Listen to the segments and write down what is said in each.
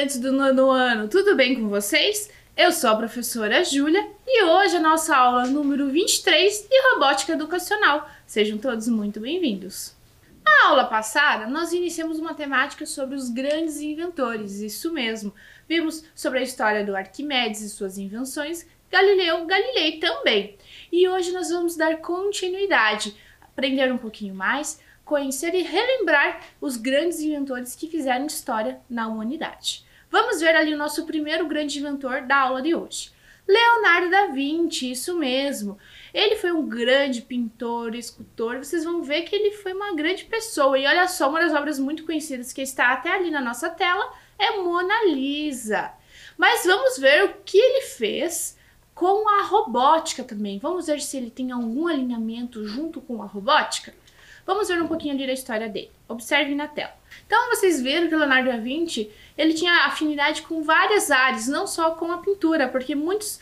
estudantes do nono ano, tudo bem com vocês? Eu sou a professora Júlia e hoje a nossa aula número 23 de Robótica Educacional. Sejam todos muito bem-vindos. Na aula passada, nós iniciamos uma temática sobre os grandes inventores, isso mesmo. Vimos sobre a história do Arquimedes e suas invenções, Galileu Galilei também. E hoje nós vamos dar continuidade, aprender um pouquinho mais, conhecer e relembrar os grandes inventores que fizeram história na humanidade. Vamos ver ali o nosso primeiro grande inventor da aula de hoje. Leonardo da Vinci, isso mesmo. Ele foi um grande pintor, escultor. Vocês vão ver que ele foi uma grande pessoa. E olha só, uma das obras muito conhecidas que está até ali na nossa tela é Mona Lisa. Mas vamos ver o que ele fez com a robótica também. Vamos ver se ele tem algum alinhamento junto com a robótica. Vamos ver um pouquinho ali da história dele. Observem na tela. Então vocês viram que o Leonardo da Vinci, ele tinha afinidade com várias áreas, não só com a pintura, porque muitos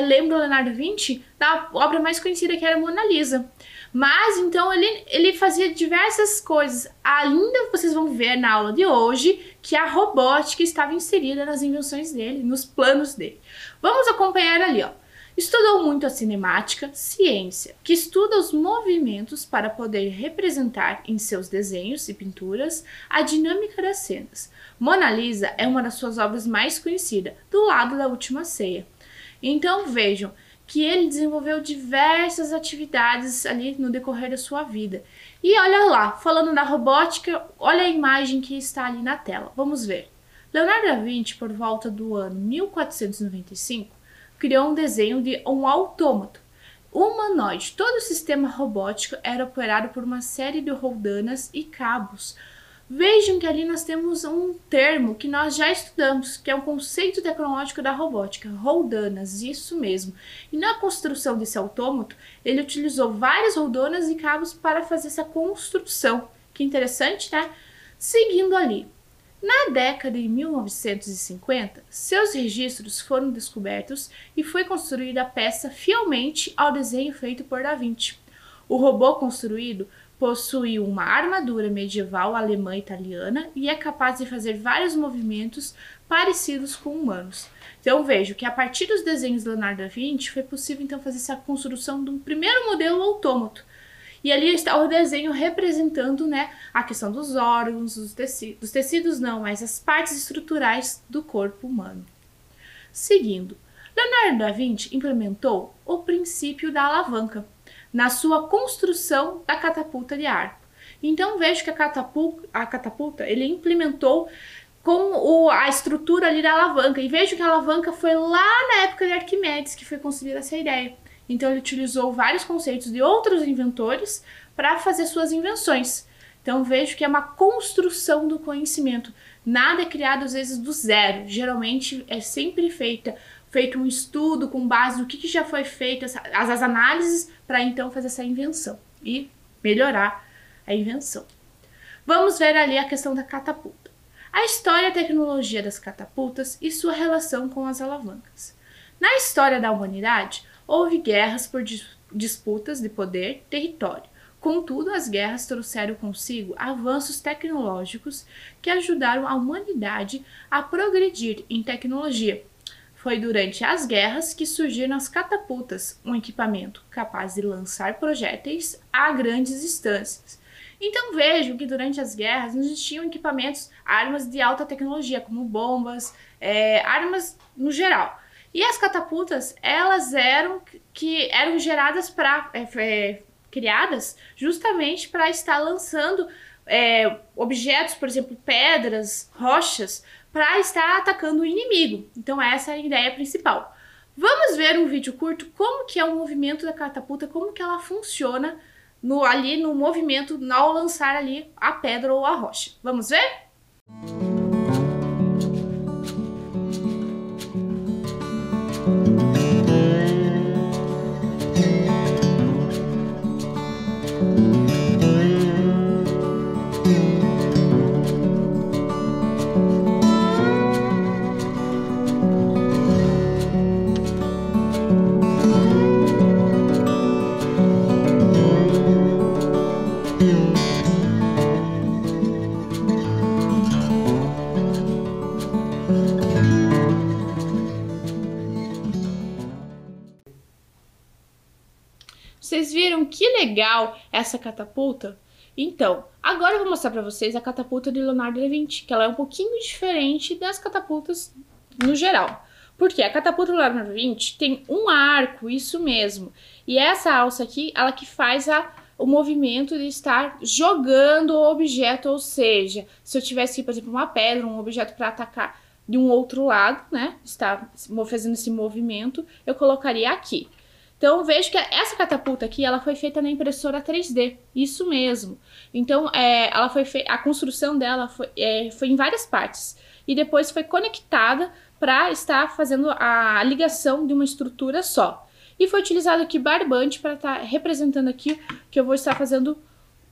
lembram o Leonardo da Vinci da obra mais conhecida que era a Mona Lisa. Mas então ele fazia diversas coisas. Ainda vocês vão ver na aula de hoje que a robótica estava inserida nas invenções dele, nos planos dele. Vamos acompanhar ali, ó. Estudou muito a cinemática, ciência, que estuda os movimentos para poder representar em seus desenhos e pinturas a dinâmica das cenas. Mona Lisa é uma das suas obras mais conhecidas, do lado da Última Ceia. Então vejam que ele desenvolveu diversas atividades ali no decorrer da sua vida. E olha lá, falando da robótica, olha a imagem que está ali na tela. Vamos ver. Leonardo da Vinci, por volta do ano 1495, criou um desenho de um autômato humanoide. Todo o sistema robótico era operado por uma série de roldanas e cabos. Vejam que ali nós temos um termo que nós já estudamos, que é o conceito tecnológico da robótica, roldanas, isso mesmo. E na construção desse autômato, ele utilizou várias roldanas e cabos para fazer essa construção. Que interessante, né? Seguindo ali. Na década de 1950, seus registros foram descobertos e foi construída a peça fielmente ao desenho feito por Da Vinci. O robô construído possui uma armadura medieval alemã e italiana e é capaz de fazer vários movimentos parecidos com humanos. Então vejo que a partir dos desenhos de Leonardo da Vinci foi possível então fazer essa construção de um primeiro modelo autômato. E ali está o desenho representando, né, a questão dos órgãos, dos tecidos não, mas as partes estruturais do corpo humano. Seguindo, Leonardo da Vinci implementou o princípio da alavanca na sua construção da catapulta de ar. Então vejo que a catapulta ele implementou com a estrutura ali da alavanca. E vejo que a alavanca foi lá na época de Arquimedes que foi concebida essa ideia. Então ele utilizou vários conceitos de outros inventores para fazer suas invenções. Então vejo que é uma construção do conhecimento. Nada é criado às vezes do zero. Geralmente é sempre feito um estudo com base no que já foi feito, as análises, para então fazer essa invenção e melhorar a invenção. Vamos ver ali a questão da catapulta. A história e a tecnologia das catapultas e sua relação com as alavancas. Na história da humanidade, houve guerras por disputas de poder e território. Contudo, as guerras trouxeram consigo avanços tecnológicos que ajudaram a humanidade a progredir em tecnologia. Foi durante as guerras que surgiram as catapultas, um equipamento capaz de lançar projéteis a grandes distâncias. Então vejam que durante as guerras não existiam equipamentos, armas de alta tecnologia, como bombas, armas no geral. E as catapultas, elas eram geradas criadas justamente para estar lançando objetos, por exemplo, pedras, rochas, para estar atacando o inimigo. Então essa é a ideia principal. Vamos ver um vídeo curto como que é o movimento da catapulta, como que ela funciona ali no movimento ao lançar ali a pedra ou a rocha. Vamos ver? Vocês viram que legal essa catapulta? Então, agora eu vou mostrar para vocês a catapulta de Leonardo da Vinci, que ela é um pouquinho diferente das catapultas no geral. Porque a catapulta do Leonardo da Vinci tem um arco, isso mesmo. E essa alça aqui, ela que faz o movimento de estar jogando o objeto, ou seja, se eu tivesse aqui, por exemplo, uma pedra, um objeto para atacar de um outro lado, né, está fazendo esse movimento, eu colocaria aqui. Então, vejo que essa catapulta aqui, ela foi feita na impressora 3D, isso mesmo. Então, a construção dela foi em várias partes. E depois foi conectada para estar fazendo a ligação de uma estrutura só. E foi utilizado aqui barbante para estar representando aqui que eu vou estar fazendo,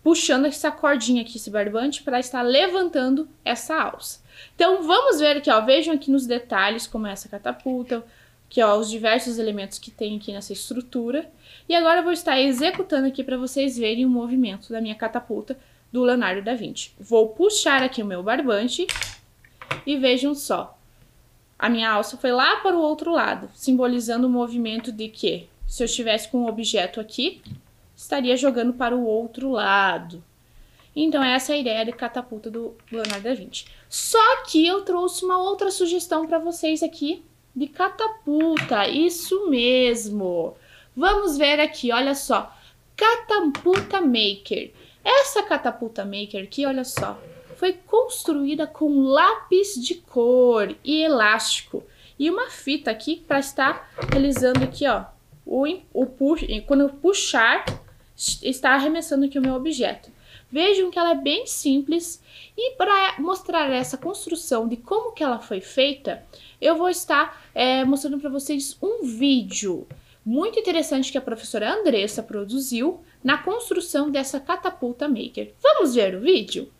puxando essa cordinha aqui, esse barbante, para estar levantando essa alça. Então, vamos ver aqui, ó, vejam aqui nos detalhes como é essa catapulta, que ó, os diversos elementos que tem aqui nessa estrutura. E agora eu vou estar executando aqui para vocês verem o movimento da minha catapulta do Leonardo da Vinci. Vou puxar aqui o meu barbante e vejam só. A minha alça foi lá para o outro lado, simbolizando o movimento de que, se eu estivesse com um objeto aqui, estaria jogando para o outro lado. Então, essa é a ideia de catapulta do Leonardo da Vinci. Só que eu trouxe uma outra sugestão para vocês aqui de catapulta, isso mesmo. Vamos ver aqui, olha só, Catapulta Maker. Essa Catapulta Maker aqui, olha só, foi construída com lápis de cor e elástico e uma fita aqui para estar realizando aqui, ó, quando eu puxar, está arremessando aqui o meu objeto. Vejam que ela é bem simples e para mostrar essa construção de como que ela foi feita, eu vou estar mostrando para vocês um vídeo muito interessante que a professora Andressa produziu na construção dessa Catapulta Maker. Vamos ver o vídeo?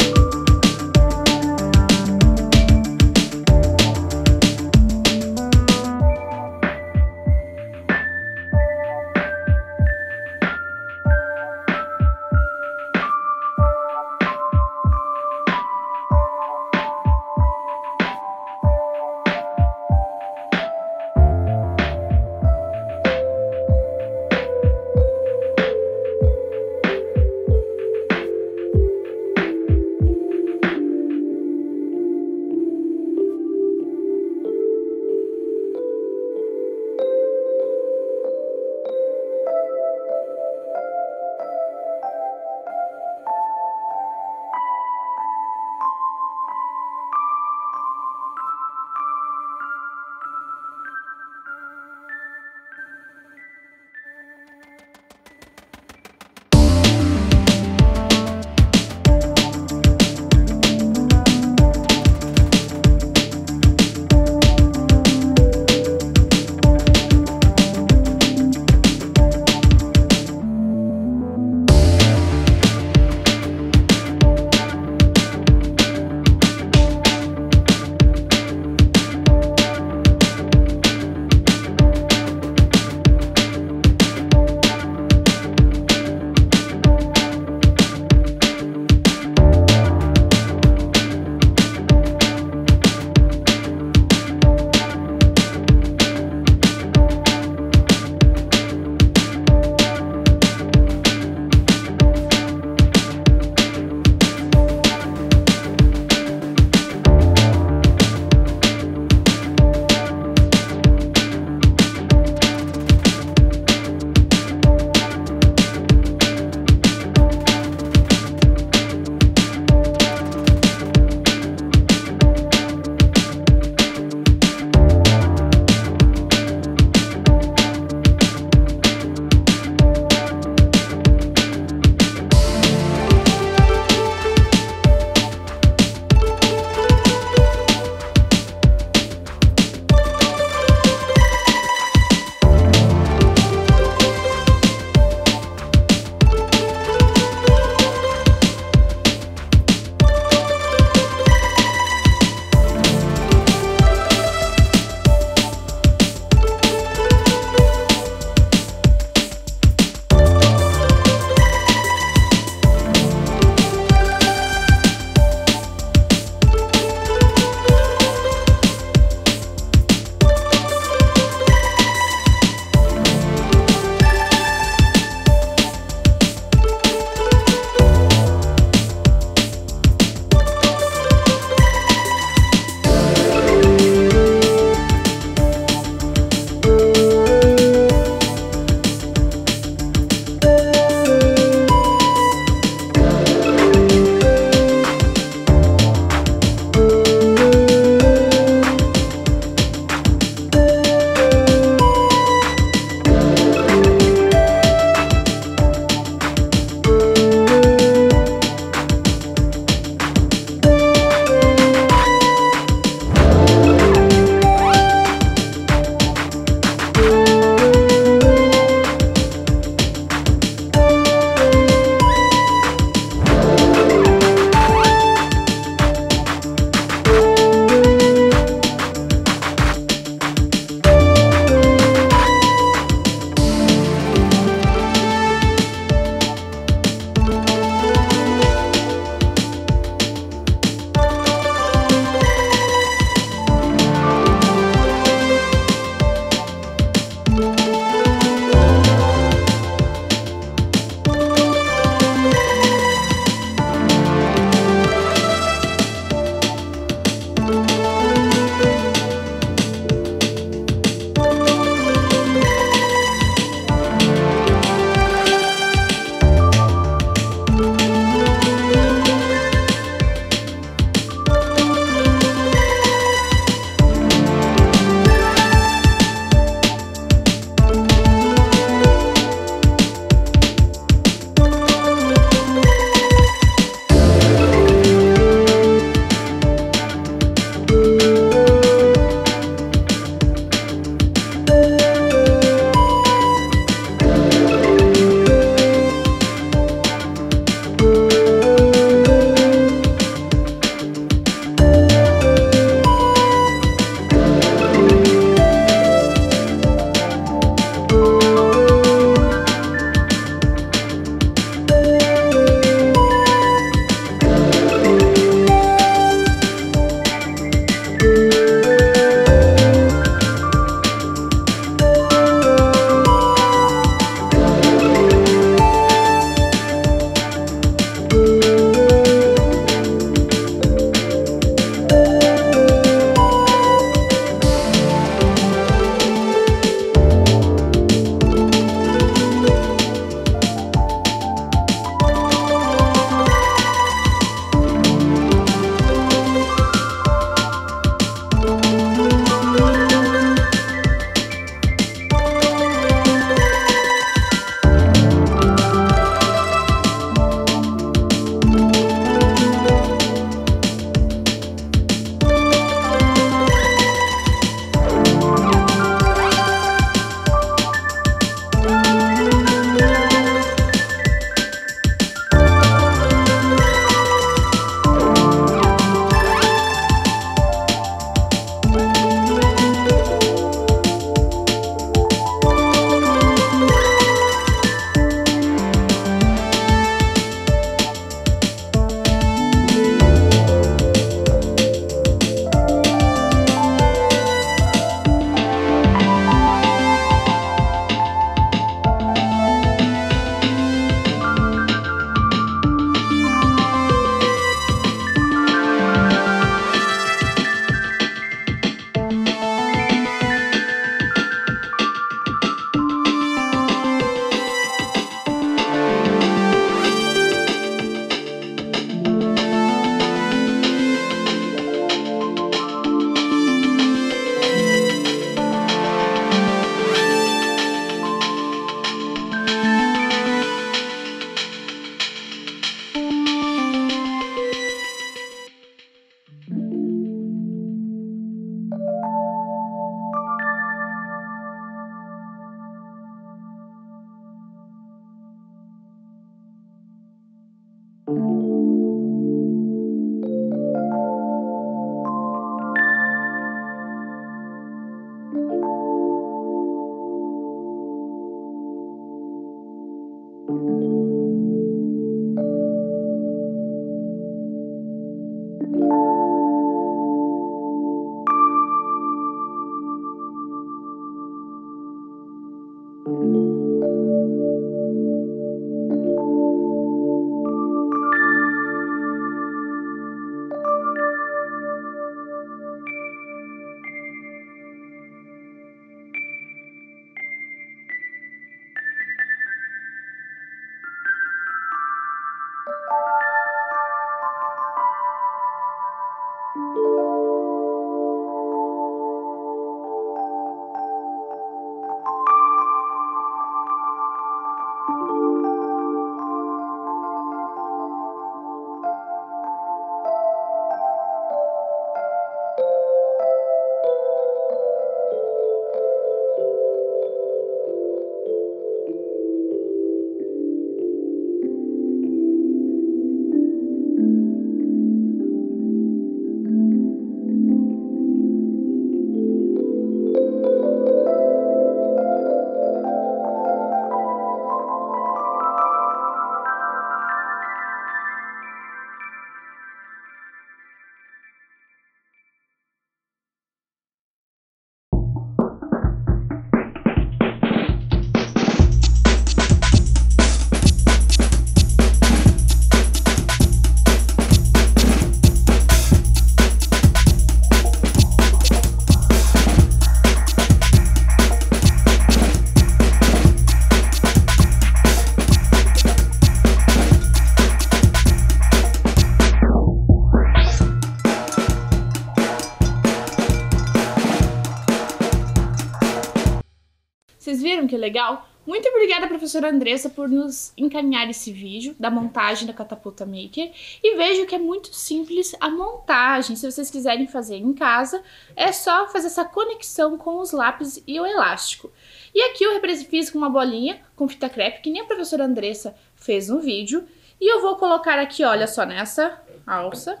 Vocês viram que legal? Muito obrigada, professora Andressa, por nos encaminhar esse vídeo da montagem da Catapulta Maker. E vejo que é muito simples a montagem. Se vocês quiserem fazer em casa, é só fazer essa conexão com os lápis e o elástico. E aqui eu fiz com uma bolinha com fita crepe, que nem a professora Andressa fez no vídeo. E eu vou colocar aqui, olha só, nessa alça.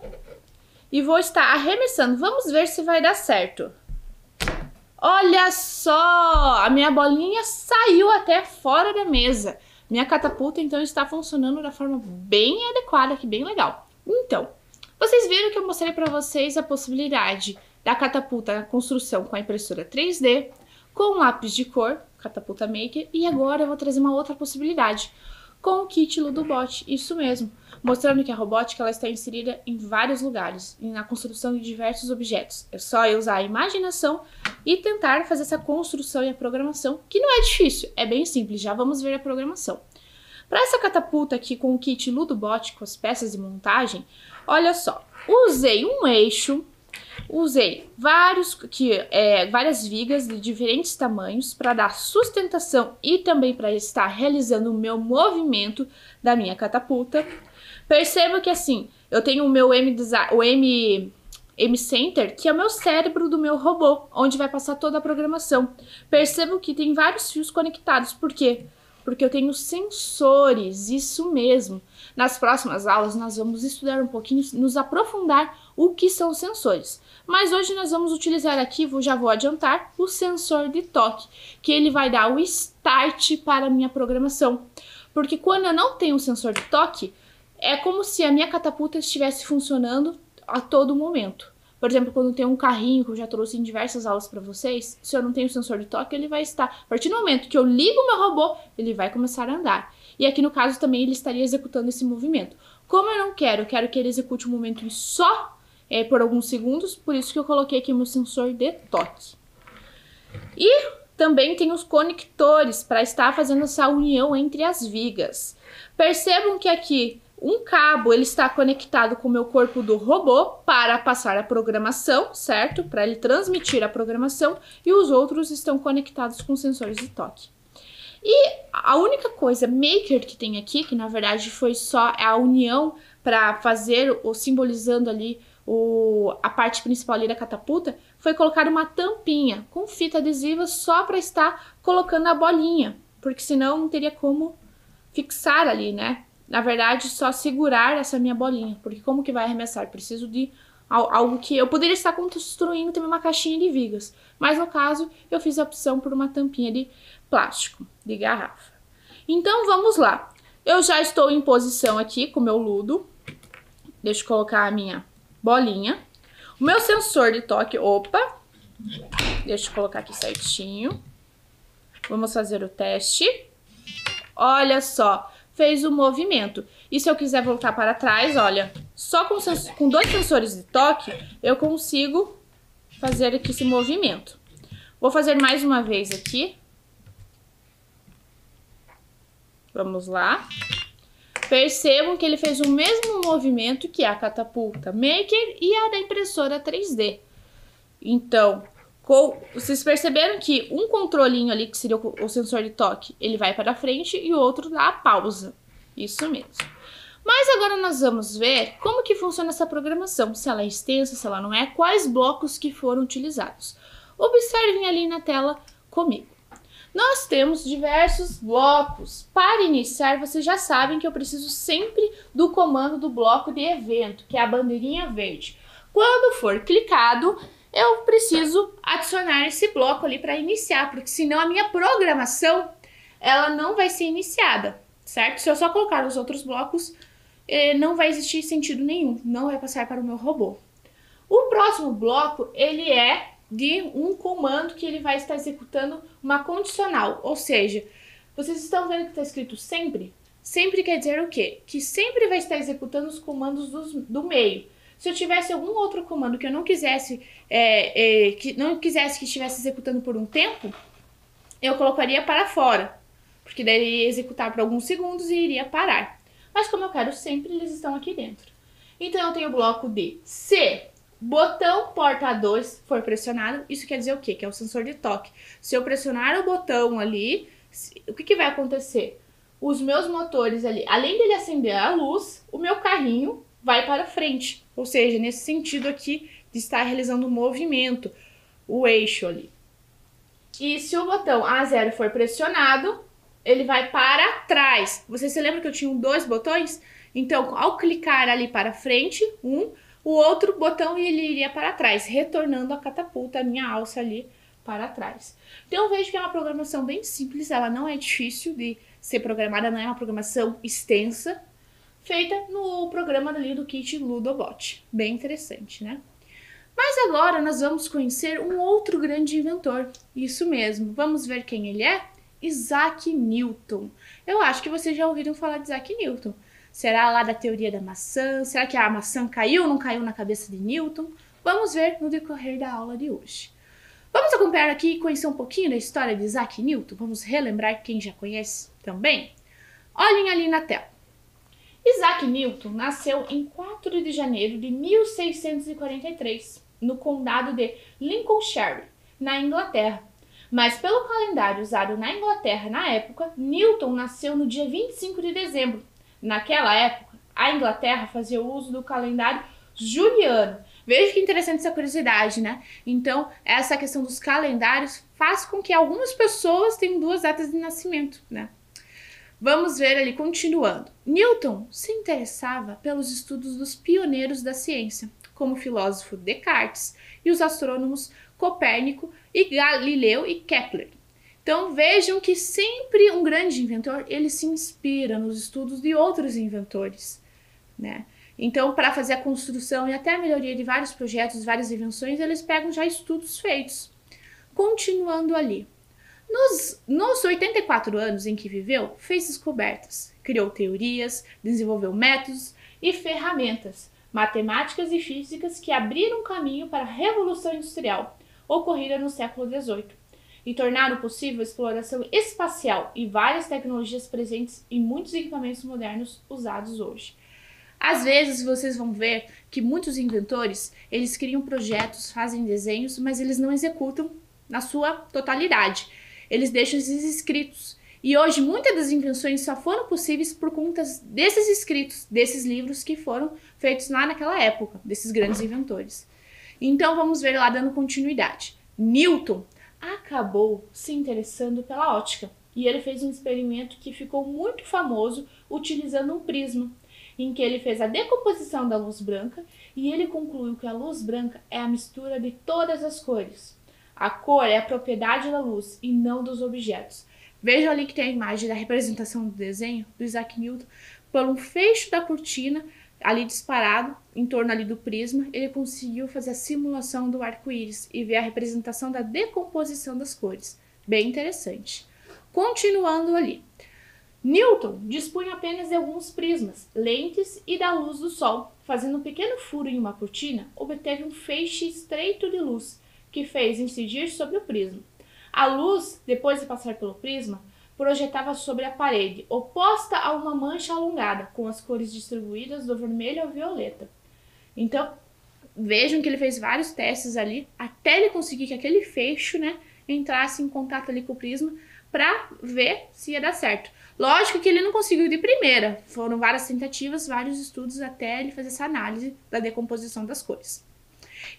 E vou estar arremessando. Vamos ver se vai dar certo. Olha só, a minha bolinha saiu até fora da mesa. Minha catapulta, então, está funcionando da forma bem adequada, aqui, bem legal. Então, vocês viram que eu mostrei para vocês a possibilidade da catapulta na construção com a impressora 3D, com lápis de cor, Catapulta Maker, e agora eu vou trazer uma outra possibilidade, com o kit Ludobot, isso mesmo, mostrando que a robótica ela está inserida em vários lugares e na construção de diversos objetos. É só eu usar a imaginação e tentar fazer essa construção e a programação, que não é difícil, é bem simples, já vamos ver a programação. Para essa catapulta aqui com o kit Ludobot, com as peças de montagem, olha só, usei um eixo, usei várias vigas de diferentes tamanhos para dar sustentação e também para estar realizando o meu movimento da minha catapulta. Perceba que assim, eu tenho o meu M-Center, que é o meu cérebro do meu robô, onde vai passar toda a programação. Percebam que tem vários fios conectados. Por quê? Porque eu tenho sensores, isso mesmo. Nas próximas aulas nós vamos estudar um pouquinho, nos aprofundar o que são sensores. Mas hoje nós vamos utilizar aqui, já vou adiantar, o sensor de toque, que ele vai dar o start para a minha programação. Porque quando eu não tenho o sensor de toque, é como se a minha catapulta estivesse funcionando a todo momento. Por exemplo, quando tem um carrinho, que eu já trouxe em diversas aulas para vocês, se eu não tenho sensor de toque, ele vai estar... A partir do momento que eu ligo o meu robô, ele vai começar a andar. E aqui no caso também ele estaria executando esse movimento. Como eu não quero, eu quero que ele execute o movimento só por alguns segundos, por isso que eu coloquei aqui o meu sensor de toque. E também tem os conectores para estar fazendo essa união entre as vigas. Percebam que aqui um cabo ele está conectado com o meu corpo do robô para passar a programação, certo? Para ele transmitir a programação, e os outros estão conectados com sensores de toque. E a única coisa maker que tem aqui, que na verdade foi só a união para fazer, simbolizando ali a parte principal ali da catapulta, foi colocar uma tampinha com fita adesiva só para estar colocando a bolinha, porque senão não teria como fixar ali, né? Na verdade, só segurar essa minha bolinha, porque como que vai arremessar? Preciso de algo que eu poderia estar construindo também uma caixinha de vigas, mas no caso eu fiz a opção por uma tampinha de plástico, de garrafa. Então vamos lá. Eu já estou em posição aqui com o meu ludo. Deixa eu colocar a minha bolinha. O meu sensor de toque, opa, deixa eu colocar aqui certinho. Vamos fazer o teste. Olha só, fez o movimento. E se eu quiser voltar para trás, olha, só com 2 sensores de toque, eu consigo fazer aqui esse movimento. Vou fazer mais uma vez aqui. Vamos lá. Percebam que ele fez o mesmo movimento que a catapulta Maker e a da impressora 3D. Então, vocês perceberam que um controlinho ali, que seria o sensor de toque, ele vai para frente e o outro dá a pausa. Isso mesmo. Mas agora nós vamos ver como que funciona essa programação, se ela é extensa, se ela não é, quais blocos que foram utilizados. Observem ali na tela comigo. Nós temos diversos blocos. Para iniciar, vocês já sabem que eu preciso sempre do comando do bloco de evento, que é a bandeirinha verde. Quando for clicado, eu preciso adicionar esse bloco ali para iniciar, porque senão a minha programação ela não vai ser iniciada, certo? Se eu só colocar os outros blocos, não vai existir sentido nenhum, não vai passar para o meu robô. O próximo bloco, ele é de um comando que ele vai estar executando uma condicional, ou seja, vocês estão vendo que está escrito sempre? Sempre quer dizer o quê? Que sempre vai estar executando os comandos do meio. Se eu tivesse algum outro comando que eu não quisesse que estivesse executando por um tempo, eu colocaria para fora, porque daí ele ia executar por alguns segundos e iria parar. Mas como eu quero sempre, eles estão aqui dentro. Então eu tenho o bloco de se botão porta 2 for pressionado, isso quer dizer o quê? Que é o sensor de toque. Se eu pressionar o botão ali, o que vai acontecer? Os meus motores ali, além dele acender a luz, o meu carrinho vai para frente. Ou seja, nesse sentido aqui de estar realizando um movimento, o eixo ali. E se o botão A0 for pressionado, ele vai para trás. Você se lembra que eu tinha 2 botões? Então, ao clicar ali para frente, o outro botão ele iria para trás, retornando a catapulta, a minha alça ali para trás. Então eu vejo que é uma programação bem simples, ela não é difícil de ser programada, não é uma programação extensa, feita no programa ali do kit Ludobot. Bem interessante, né? Mas agora nós vamos conhecer um outro grande inventor. Isso mesmo, vamos ver quem ele é? Isaac Newton. Eu acho que vocês já ouviram falar de Isaac Newton. Será lá da teoria da maçã? Será que a maçã caiu ou não caiu na cabeça de Newton? Vamos ver no decorrer da aula de hoje. Vamos acompanhar aqui e conhecer um pouquinho da história de Isaac Newton? Vamos relembrar quem já conhece também? Olhem ali na tela. Isaac Newton nasceu em 4 de janeiro de 1643, no condado de Lincolnshire, na Inglaterra. Mas pelo calendário usado na Inglaterra na época, Newton nasceu no dia 25 de dezembro. Naquela época, a Inglaterra fazia uso do calendário juliano. Veja que interessante essa curiosidade, né? Então, essa questão dos calendários faz com que algumas pessoas tenham 2 datas de nascimento, né? Vamos ver ali, continuando. Newton se interessava pelos estudos dos pioneiros da ciência, como o filósofo Descartes e os astrônomos Copérnico e Galileu e Kepler. Então vejam que sempre um grande inventor, ele se inspira nos estudos de outros inventores, né? Então, para fazer a construção e até a melhoria de vários projetos, várias invenções, eles pegam já estudos feitos. Continuando ali. Nos 84 anos em que viveu, fez descobertas, criou teorias, desenvolveu métodos e ferramentas, matemáticas e físicas que abriram caminho para a Revolução Industrial, ocorrida no século XVIII, e tornaram possível a exploração espacial e várias tecnologias presentes em muitos equipamentos modernos usados hoje. Às vezes vocês vão ver que muitos inventores, eles criam projetos, fazem desenhos, mas eles não executam na sua totalidade. Eles deixam esses escritos. E hoje muitas das invenções só foram possíveis por conta desses escritos, desses livros que foram feitos lá naquela época, desses grandes inventores. Então vamos ver lá dando continuidade. Newton acabou se interessando pela ótica e ele fez um experimento que ficou muito famoso utilizando um prisma, em que ele fez a decomposição da luz branca e ele concluiu que a luz branca é a mistura de todas as cores. A cor é a propriedade da luz e não dos objetos. Vejam ali que tem a imagem da representação do desenho do Isaac Newton por um fecho da cortina ali disparado, em torno ali do prisma, ele conseguiu fazer a simulação do arco-íris e ver a representação da decomposição das cores. Bem interessante. Continuando ali. Newton dispunha apenas de alguns prismas, lentes e da luz do sol. Fazendo um pequeno furo em uma cortina, obteve um feixe estreito de luz, que fez incidir sobre o prisma. A luz, depois de passar pelo prisma, projetava sobre a parede, oposta a uma mancha alongada, com as cores distribuídas do vermelho ao violeta. Então, vejam que ele fez vários testes ali, até ele conseguir que aquele feixe, entrasse em contato ali com o prisma, para ver se ia dar certo. Lógico que ele não conseguiu de primeira, foram várias tentativas, vários estudos até ele fazer essa análise da decomposição das cores.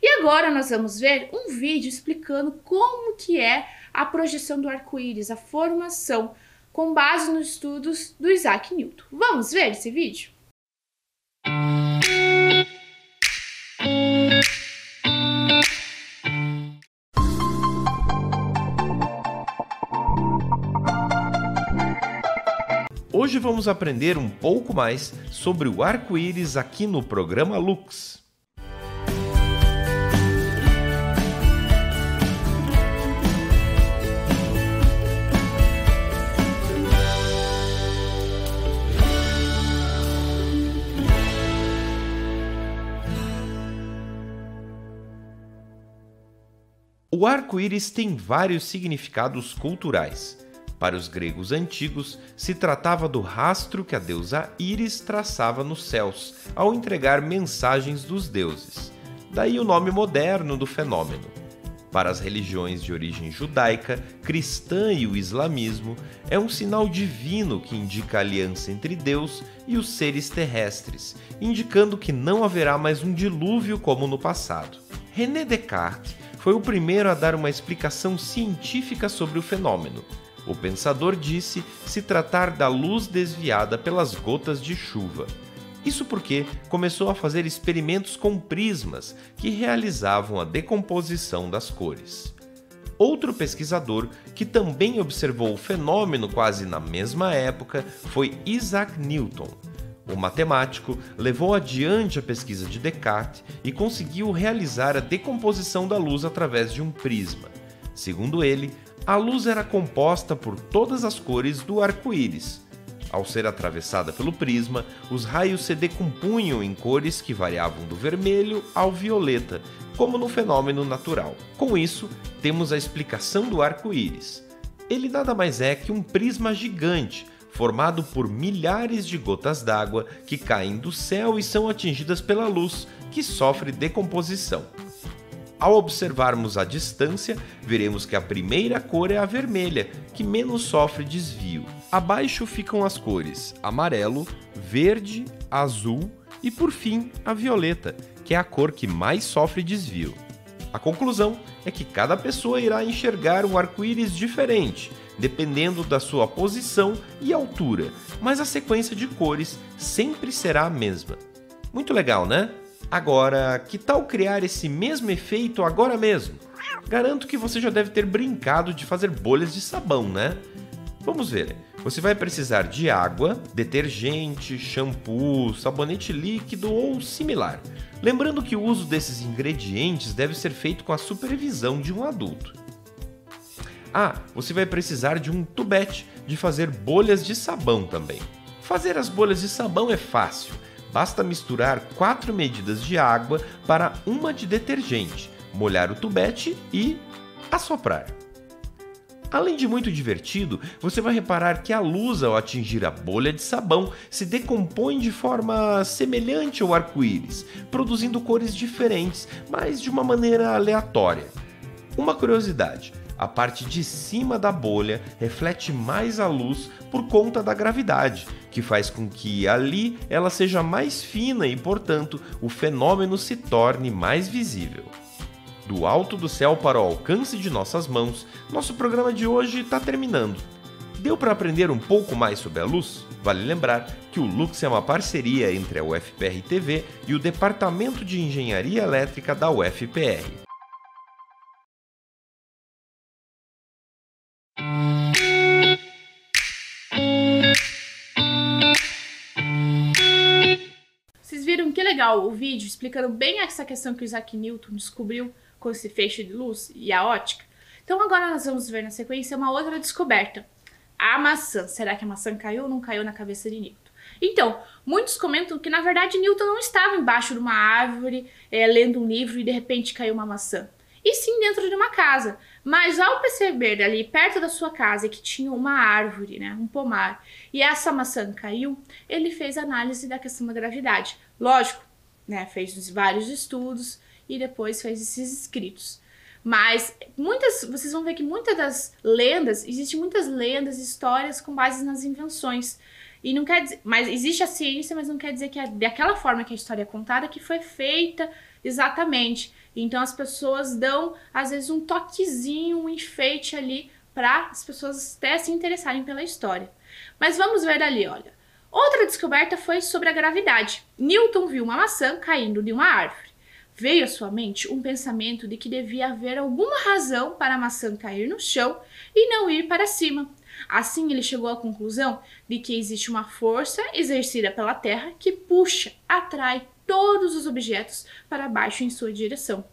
E agora nós vamos ver um vídeo explicando como que é a projeção do arco-íris, a formação, com base nos estudos do Isaac Newton. Vamos ver esse vídeo? Hoje vamos aprender um pouco mais sobre o arco-íris aqui no programa Lux. O arco-íris tem vários significados culturais. Para os gregos antigos, se tratava do rastro que a deusa Íris traçava nos céus ao entregar mensagens dos deuses. Daí o nome moderno do fenômeno. Para as religiões de origem judaica, cristã e o islamismo, é um sinal divino que indica a aliança entre Deus e os seres terrestres, indicando que não haverá mais um dilúvio como no passado. René Descartes foi o primeiro a dar uma explicação científica sobre o fenômeno. O pensador disse se tratar da luz desviada pelas gotas de chuva. Isso porque começou a fazer experimentos com prismas que realizavam a decomposição das cores. Outro pesquisador que também observou o fenômeno quase na mesma época foi Isaac Newton. O matemático levou adiante a pesquisa de Descartes e conseguiu realizar a decomposição da luz através de um prisma. Segundo ele, a luz era composta por todas as cores do arco-íris. Ao ser atravessada pelo prisma, os raios se decompunham em cores que variavam do vermelho ao violeta, como no fenômeno natural. Com isso, temos a explicação do arco-íris. Ele nada mais é que um prisma gigante, formado por milhares de gotas d'água que caem do céu e são atingidas pela luz, que sofre decomposição. Ao observarmos a distância, veremos que a primeira cor é a vermelha, que menos sofre desvio. Abaixo ficam as cores amarelo, verde, azul e, por fim, a violeta, que é a cor que mais sofre desvio. A conclusão é que cada pessoa irá enxergar um arco-íris diferente, dependendo da sua posição e altura, mas a sequência de cores sempre será a mesma. Muito legal, né? Agora, que tal criar esse mesmo efeito agora mesmo? Garanto que você já deve ter brincado de fazer bolhas de sabão, né? Vamos ver. Você vai precisar de água, detergente, shampoo, sabonete líquido ou similar. Lembrando que o uso desses ingredientes deve ser feito com a supervisão de um adulto. Você vai precisar de um tubete de fazer bolhas de sabão também. Fazer as bolhas de sabão é fácil. Basta misturar 4 medidas de água para 1 de detergente, molhar o tubete e assoprar. Além de muito divertido, você vai reparar que a luz, ao atingir a bolha de sabão, se decompõe de forma semelhante ao arco-íris, produzindo cores diferentes, mas de uma maneira aleatória. Uma curiosidade: a parte de cima da bolha reflete mais a luz por conta da gravidade, que faz com que ali ela seja mais fina e, portanto, o fenômeno se torne mais visível. Do alto do céu para o alcance de nossas mãos, nosso programa de hoje está terminando. Deu para aprender um pouco mais sobre a luz? Vale lembrar que o Lux é uma parceria entre a UFPR-TV e o Departamento de Engenharia Elétrica da UFPR. legal o vídeo explicando bem essa questão que o Isaac Newton descobriu com esse feixe de luz e a ótica. Então agora nós vamos ver na sequência uma outra descoberta. A maçã. Será que a maçã caiu ou não caiu na cabeça de Newton? Então, muitos comentam que na verdade Newton não estava embaixo de uma árvore, lendo um livro e de repente caiu uma maçã. E sim dentro de uma casa. Mas ao perceber ali perto da sua casa que tinha uma árvore, né, um pomar, e essa maçã caiu, ele fez análise da questão da gravidade. Lógico, né, fez vários estudos e depois fez esses escritos. Mas vocês vão ver que muitas das lendas, existem muitas lendas, histórias com base nas invenções. E não quer dizer, mas existe a ciência, mas não quer dizer que é daquela forma que a história é contada que foi feita exatamente. Então as pessoas dão, às vezes, um toquezinho, um enfeite ali para as pessoas até se interessarem pela história. Mas vamos ver ali, olha. Outra descoberta foi sobre a gravidade. Newton viu uma maçã caindo de uma árvore. Veio à sua mente um pensamento de que devia haver alguma razão para a maçã cair no chão e não ir para cima. Assim, ele chegou à conclusão de que existe uma força exercida pela Terra que puxa, atrai todos os objetos para baixo em sua direção.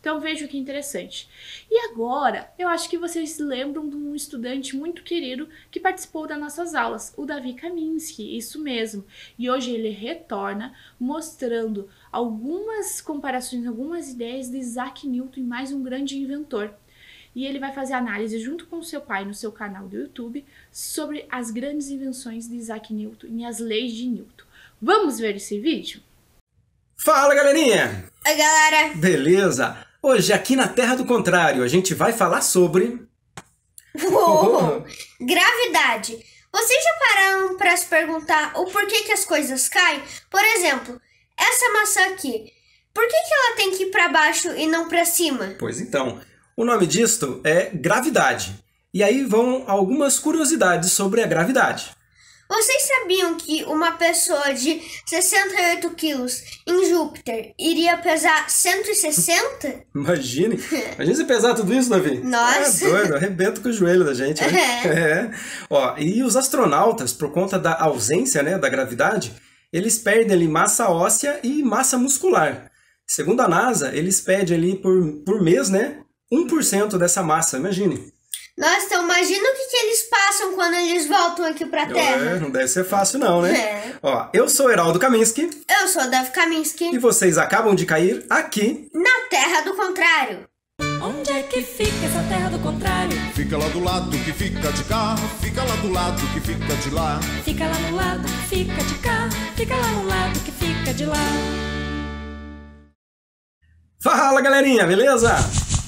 Então veja que interessante. E agora, eu acho que vocês lembram de um estudante muito querido que participou das nossas aulas, o Davi Kaminski, isso mesmo. E hoje ele retorna mostrando algumas comparações, algumas ideias de Isaac Newton, mais um grande inventor. E ele vai fazer análise junto com o seu pai no seu canal do YouTube sobre as grandes invenções de Isaac Newton e as leis de Newton. Vamos ver esse vídeo? Fala, galerinha! Oi, galera! Beleza? Hoje, aqui na Terra do Contrário, a gente vai falar sobre... Gravidade. Vocês já pararam para se perguntar o porquê que as coisas caem? Por exemplo, essa maçã aqui. Por que ela tem que ir para baixo e não para cima? Pois então, o nome disto é gravidade. E aí vão algumas curiosidades sobre a gravidade. Vocês sabiam que uma pessoa de 68 quilos em Júpiter iria pesar 160? Imagine você pesar tudo isso, Davi. Nossa! É doido, arrebenta com o joelho da gente, né? Ó, e os astronautas, por conta da ausência, né, da gravidade, eles perdem ali massa óssea e massa muscular. Segundo a NASA, eles perdem ali por mês, né, 1% dessa massa, imagine. Nossa, então imagina o que eles passam quando eles voltam aqui pra Terra. Não deve ser fácil não, né? Ó, eu sou Heraldo Kaminski. Eu sou Davi Kaminski. E vocês acabam de cair aqui... na Terra do Contrário. Onde é que fica essa Terra do Contrário? Fica lá do lado que fica de cá, fica lá do lado que fica de lá. Fica lá no lado que fica de cá, fica lá no lado que fica de lá. Fala, galerinha, beleza?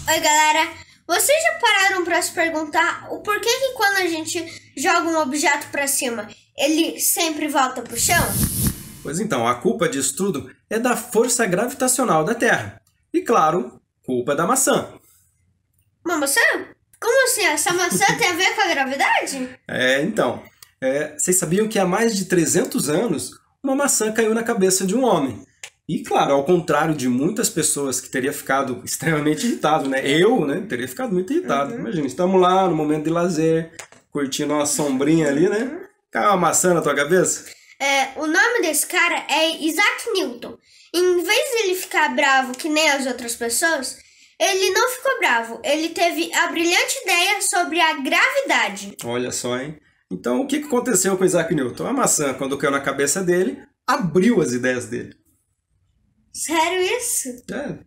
Oi, galera. Vocês já pararam para se perguntar o porquê que quando a gente joga um objeto para cima, ele sempre volta pro chão? Pois então, a culpa disso tudo é da força gravitacional da Terra. E claro, culpa da maçã. Uma maçã? Como assim? Essa maçã tem a ver com a gravidade? Vocês sabiam que há mais de 300 anos, uma maçã caiu na cabeça de um homem. E, claro, ao contrário de muitas pessoas que teria ficado extremamente irritado, né? Eu, né, teria ficado muito irritado. Imagina, estamos lá no momento de lazer, curtindo uma sombrinha ali, né? Cai uma maçã na tua cabeça. O nome desse cara é Isaac Newton. Em vez de ele ficar bravo que nem as outras pessoas, ele não ficou bravo. Ele teve a brilhante ideia sobre a gravidade. Olha só, hein? Então, o que aconteceu com Isaac Newton? A maçã, quando caiu na cabeça dele, abriu as ideias dele. Sério isso?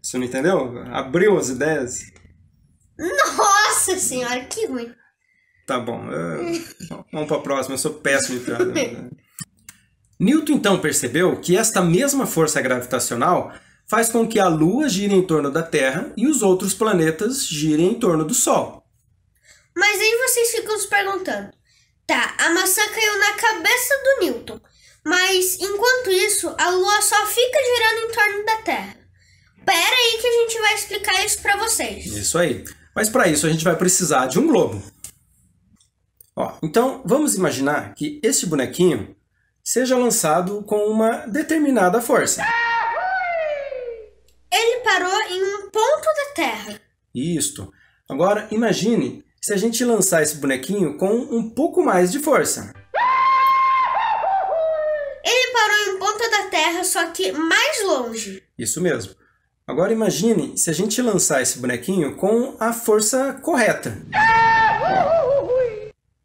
Você não entendeu? Abriu as ideias. Nossa senhora, que ruim. Tá bom. Vamos para a próxima. Eu sou péssimo em piada. Newton então percebeu que esta mesma força gravitacional faz com que a Lua gire em torno da Terra e os outros planetas girem em torno do Sol. Mas aí vocês ficam se perguntando. Tá, a maçã caiu na cabeça do Newton. Mas, enquanto isso, a Lua só fica girando em torno da Terra. Pera aí que a gente vai explicar isso pra vocês. Isso aí. Mas para isso a gente vai precisar de um globo. Ó, então, vamos imaginar que este bonequinho seja lançado com uma determinada força. Ele parou em um ponto da Terra. Isto. Agora, imagine se a gente lançar esse bonequinho com um pouco mais de força. Ele parou em um ponto da Terra Terra, só que mais longe. Isso mesmo. Agora imagine se a gente lançar esse bonequinho com a força correta.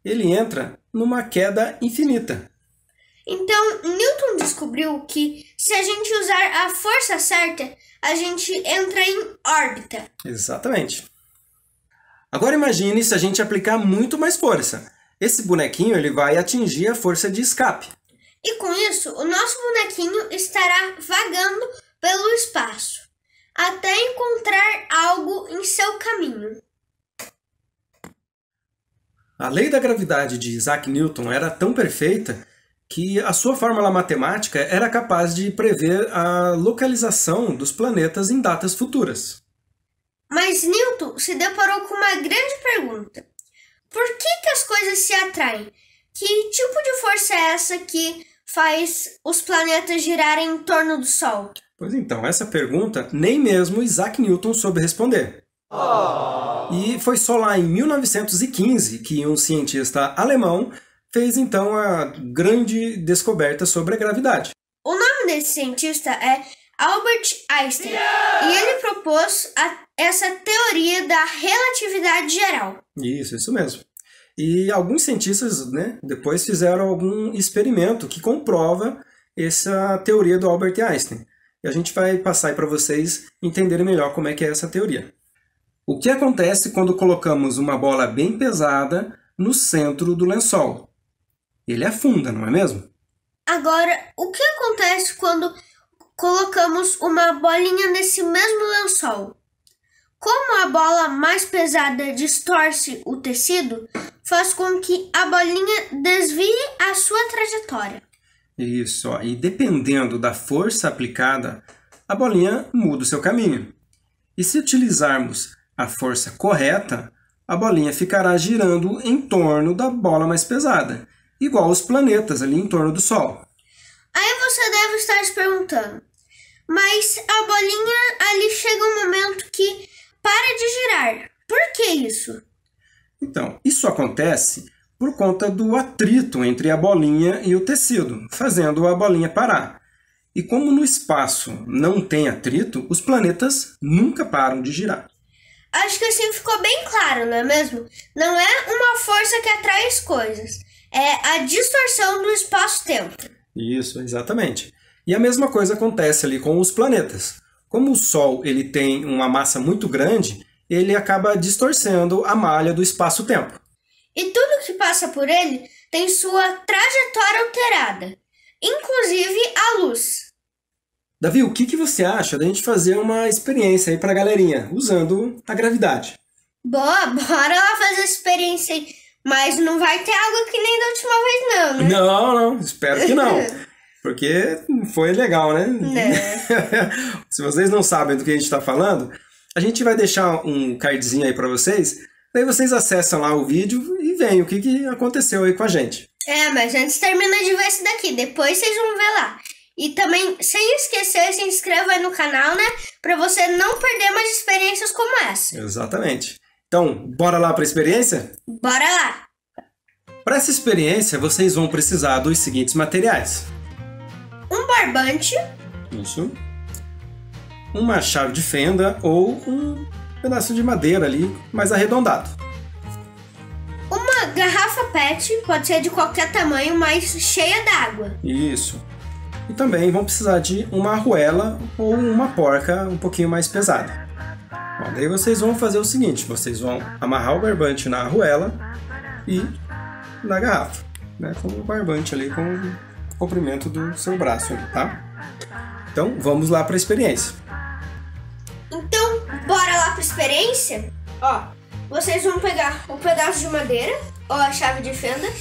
Ele entra numa queda infinita. Então, Newton descobriu que se a gente usar a força certa, a gente entra em órbita. Exatamente. Agora imagine se a gente aplicar muito mais força. Esse bonequinho ele vai atingir a força de escape. E com isso, o nosso bonequinho estará vagando pelo espaço, até encontrar algo em seu caminho. A lei da gravidade de Isaac Newton era tão perfeita que a sua fórmula matemática era capaz de prever a localização dos planetas em datas futuras. Mas Newton se deparou com uma grande pergunta. Por que as coisas se atraem? Que tipo de força é essa que faz os planetas girarem em torno do Sol? Pois então, essa pergunta nem mesmo Isaac Newton soube responder. E foi só lá em 1915 que um cientista alemão fez então a grande descoberta sobre a gravidade. O nome desse cientista é Albert Einstein, e ele propôs essa teoria da relatividade geral. Isso mesmo. E alguns cientistas, depois fizeram algum experimento que comprova essa teoria do Albert Einstein. E a gente vai passar aí para vocês entenderem melhor como é que é essa teoria. O que acontece quando colocamos uma bola bem pesada no centro do lençol? Ele afunda, não é mesmo? Agora, o que acontece quando colocamos uma bolinha nesse mesmo lençol? Como a bola mais pesada distorce o tecido, faz com que a bolinha desvie a sua trajetória. Isso, e dependendo da força aplicada, a bolinha muda o seu caminho. E se utilizarmos a força correta, a bolinha ficará girando em torno da bola mais pesada, igual os planetas ali em torno do Sol. Aí você deve estar se perguntando, mas a bolinha ali chega um momento que para de girar. Por que isso? Então, isso acontece por conta do atrito entre a bolinha e o tecido, fazendo a bolinha parar. E como no espaço não tem atrito, os planetas nunca param de girar. Acho que assim ficou bem claro, não é mesmo? Não é uma força que atrai as coisas, é a distorção do espaço-tempo. Isso, exatamente. E a mesma coisa acontece ali com os planetas. Como o Sol ele tem uma massa muito grande, ele acaba distorcendo a malha do espaço-tempo. E tudo que passa por ele tem sua trajetória alterada, inclusive a luz. Davi, o que você acha da gente fazer uma experiência aí pra galerinha, usando a gravidade? Boa, bora lá fazer a experiência aí. Mas não vai ter água que nem da última vez não, né? Não, espero que não. Porque foi legal, né? Se vocês não sabem do que a gente está falando, a gente vai deixar um cardzinho aí para vocês. Daí vocês acessam lá o vídeo e veem o que aconteceu aí com a gente. Mas antes termina de ver esse daqui, depois vocês vão ver lá. E também, sem esquecer, se inscreva aí no canal, né? Para você não perder mais experiências como essa. Exatamente. Então, bora lá para a experiência? Bora lá! Para essa experiência, vocês vão precisar dos seguintes materiais. Um barbante. Isso. Uma chave de fenda ou um pedaço de madeira ali, mais arredondado. Uma garrafa PET, pode ser de qualquer tamanho, mas cheia d'água. Isso. E também vão precisar de uma arruela ou uma porca um pouquinho mais pesada. Bom, daí vocês vão fazer o seguinte, vocês vão amarrar o barbante na arruela e na garrafa, com o barbante ali com o comprimento do seu braço, tá? Então, vamos lá para a experiência. Então, bora lá para a experiência? Vocês vão pegar um pedaço de madeira, ou a chave de fenda,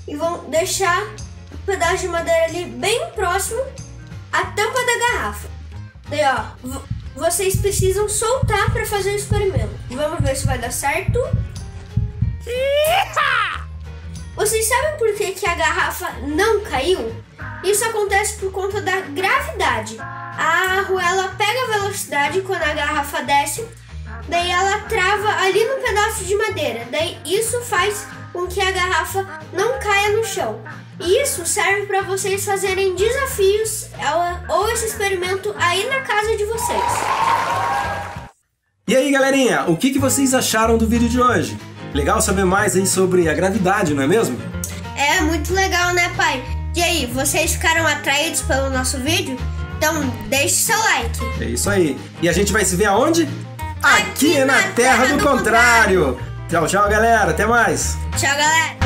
e vão deixar o pedaço de madeira ali bem próximo à tampa da garrafa. Daí, vocês precisam soltar para fazer o experimento. Vamos ver se vai dar certo. Vocês sabem por que a garrafa não caiu? Isso acontece por conta da gravidade. A arruela pega a velocidade quando a garrafa desce, daí ela trava ali no pedaço de madeira. Daí isso faz com que a garrafa não caia no chão. E isso serve para vocês fazerem desafios ou esse experimento aí na casa de vocês. E aí, galerinha, o que vocês acharam do vídeo de hoje? Legal saber mais aí sobre a gravidade, não é mesmo? É muito legal, né, pai? E aí, vocês ficaram atraídos pelo nosso vídeo? Então deixe seu like. É isso aí. E a gente vai se ver aonde? Aqui na Terra do Contrário. Tchau, tchau, galera. Até mais. Tchau, galera.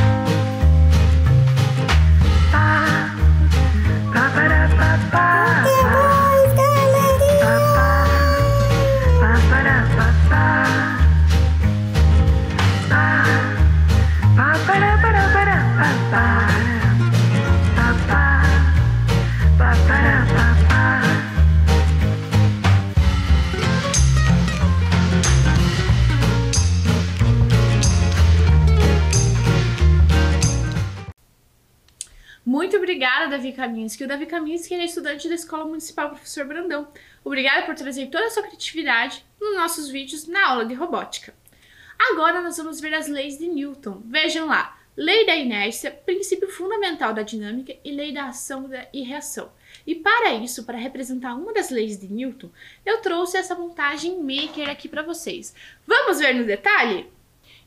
Muito obrigada, Davi Kaminski. O Davi Kaminski é estudante da Escola Municipal Professor Brandão. Obrigada por trazer toda a sua criatividade nos nossos vídeos na aula de robótica. Agora nós vamos ver as leis de Newton. Vejam lá. Lei da inércia, princípio fundamental da dinâmica e lei da ação e reação. E para isso, para representar uma das leis de Newton, eu trouxe essa montagem maker aqui para vocês. Vamos ver no detalhe?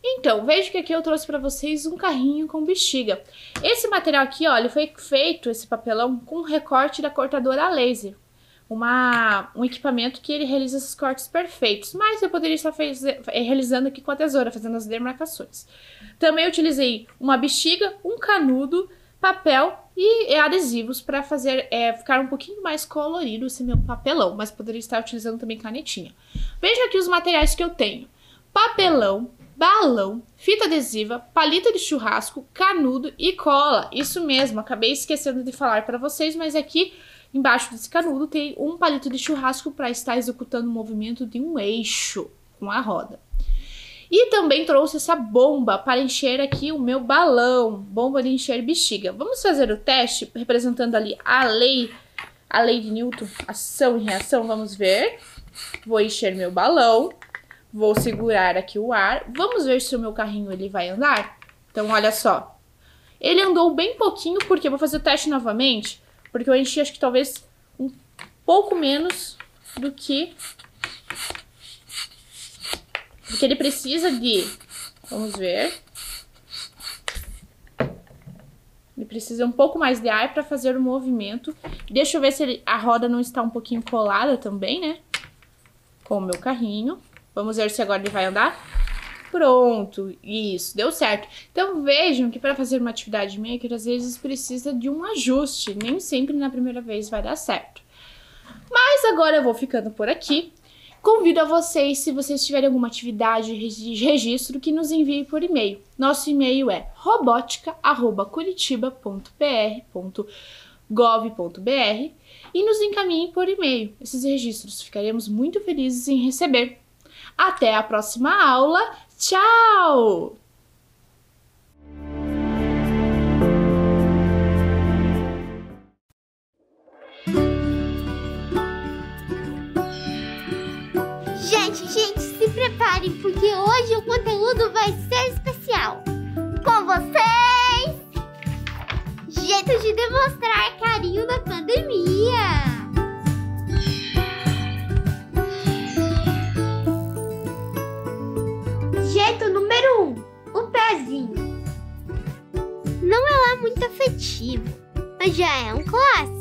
Então, veja que aqui eu trouxe para vocês um carrinho com bexiga. Esse material aqui, ó, ele foi feito, esse papelão, com recorte da cortadora a laser. Um equipamento que ele realiza esses cortes perfeitos, mas eu poderia estar realizando aqui com a tesoura, fazendo as demarcações. Também utilizei uma bexiga, um canudo, papel e adesivos para fazer ficar um pouquinho mais colorido esse meu papelão, mas poderia estar utilizando também canetinha. Veja aqui os materiais que eu tenho: papelão, balão, fita adesiva, palito de churrasco, canudo e cola. Isso mesmo, acabei esquecendo de falar para vocês, mas aqui embaixo desse canudo tem um palito de churrasco para estar executando o movimento de um eixo com a roda. E também trouxe essa bomba para encher aqui o meu balão, bomba de encher bexiga. Vamos fazer o teste representando ali a lei de Newton, ação e reação, vamos ver. Vou encher meu balão. Vou segurar aqui o ar. Vamos ver se o meu carrinho ele vai andar? Então, olha só. Ele andou bem pouquinho, porque eu vou fazer o teste novamente. Porque eu enchi, acho que talvez um pouco menos do que ele precisa de. Vamos ver. Ele precisa um pouco mais de ar para fazer o movimento. Deixa eu ver se a roda não está um pouquinho colada também, né? Com o meu carrinho. Vamos ver se agora ele vai andar. Pronto, isso, deu certo. Então vejam que para fazer uma atividade maker, às vezes precisa de um ajuste. Nem sempre na primeira vez vai dar certo. Mas agora eu vou ficando por aqui. Convido a vocês, se vocês tiverem alguma atividade de registro, que nos enviem por e-mail. Nosso e-mail é robotica@curitiba.pr.gov.br e nos encaminhem por e-mail esses registros. Ficaremos muito felizes em receber. Até a próxima aula. Tchau! Gente, se preparem, porque hoje o conteúdo vai ser especial. Com vocês, jeito de demonstrar carinho na pandemia. Jeito número 1, o pezinho. Não é lá muito afetivo, mas já é um clássico.